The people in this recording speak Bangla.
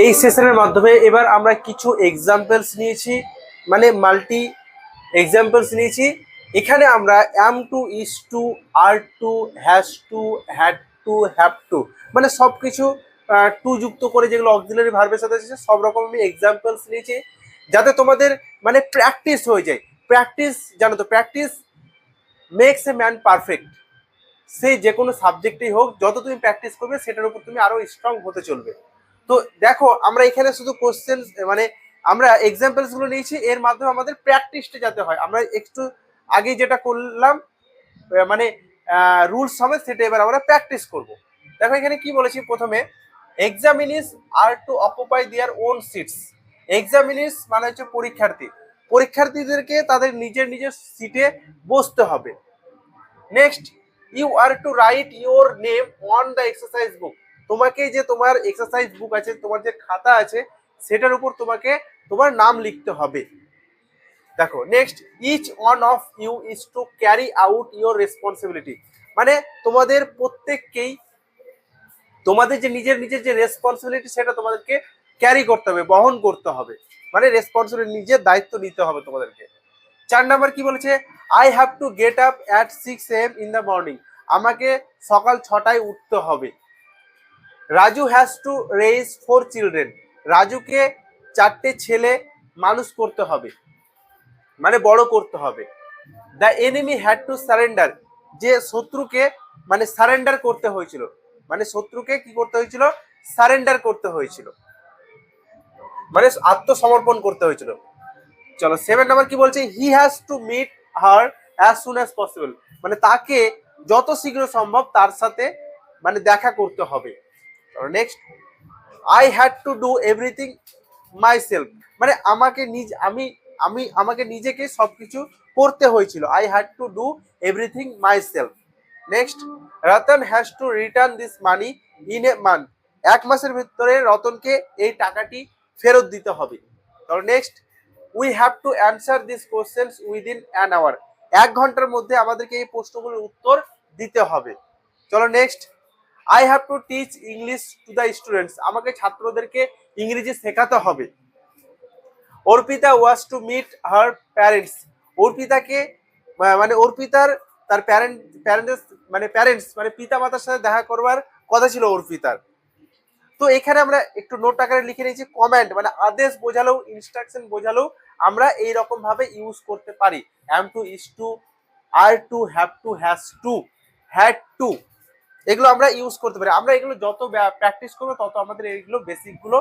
এই সেশনের মাধ্যমে এবার আমরা কিছু এক্সাম্পলস নিয়েছি, মানে মাল্টি এক্সাম্পলস নিয়েছি। এখানে আমরা am to, is to, are to, has to, had to, have to, মানে সব কিছু টু যুক্ত করে যেগুলো অক্সিলারি ভার্বের সাথে আছে সব রকম আমি এক্সাম্পলস নিয়েছি, যাতে তোমাদের মানে প্র্যাকটিস হয়ে যায়। প্র্যাকটিস, জানো তো, practice makes a man perfect. সেই যে কোনো সাবজেক্টেই হোক, যত তুমি প্র্যাকটিস করবে সেটার উপর তুমি আরো স্ট্রং হতে চলবে। তো দেখো, আমরা এখানে শুধু কোশ্চেন, মানে আমরা এক্সাম্পলস গুলো নিয়েছি, এর মাধ্যমে আমাদের প্র্যাকটিসটা যাতে হয়। আমরা একটু আগে যেটা করলাম মানে রুলস সমেত, সেটা এবার আমরা প্র্যাকটিস করব। দেখো এখানে কি বলেছি প্রথমে, examinees are to occupy their own seats. Examinees মানে হচ্ছে পরীক্ষার্থী, পরীক্ষার্থীদেরকে তাদের নিজের নিজের সিটে বসতে হবে। Next, you are to write your name on the exercise book. তোমাকে যে তোমার এক্সারসাইজ বুক আছে, তোমার যে খাতা আছে, সেটার উপর তোমাকে তোমার নাম লিখতে হবে। দেখো next, each one of you is to carry out your responsibility. মানে তোমাদের প্রত্যেককেই তোমাদের যে নিজের নিজের যে রেসপন্সিবিলিটি, সেটা তোমাদেরকে ক্যারি করতে হবে, বহন করতে হবে, মানে রেসপন্সিবিলিটি, নিজের দায়িত্ব নিতে হবে তোমাদেরকে। 4 নাম্বার কি বলেছে, I have to get up at 6 AM in the morning. আমাকে সকাল 6টায় উঠতে হবে। Raju has to raise 4 children. রাজুকে 4টে ছেলে মানুষ করতে হবে, মানে বড় করতে হবে। The enemy had to surrender. যে শত্রুকে মানে সারেন্ডার করতে হয়েছিল, মানে শত্রুকে কি করতে হয়েছিল, সারেন্ডার করতে হয়েছিল, মানে আত্মসমর্পণ করতে হয়েছিল। চলো 7 নাম্বার কি বলছে, he has to meet her as soon as possible. মানে তাকে যত শীঘ্র সম্ভব তার সাথে মানে দেখা করতে হবে। Next, I had to do everything my self. মানে আমাকে আমাকে নিজেকে সবকিছু করতে হয়েছিল। I had to do everything my self. Next, Ratan has to return this money in a month. 1 মাসের ভিতরে রতনকে এই টাকাটি ফেরত দিতে হবে। তাহলে next, we have to answer this questions within an hour. 1 ঘন্টার মধ্যে আমাদেরকে এই প্রশ্নগুলোর উত্তর দিতে হবে। চলো next, I have to teach English to the students. আমাকে ছাত্রদেরকে ইংরেজি শেখাতে হবে। অর্পিতা ওয়াজ টু মিট হার প্যারেন্টস। অর্পিতাকে মানে অর্পিতার তার প্যারেন্টস মানে পিতা মাতার সাথে দেখা করবার কথা ছিল অর্পিতার। তো এখানে আমরা একটু নোট আকারে লিখে নিয়েছি, কমান্ড মানে আদেশ বোঝালেও, ইনস্ট্রাকশন বোঝালেও আমরা এই রকম ভাবে ইউজ করতে পারি। Am to, is to, are to, have to, has to, had to, এগুলো আমরা ইউজ করতে পারি। আমরা এগুলো যত প্র্যাকটিস করবো তত আমাদের এইগুলো বেসিক গুলো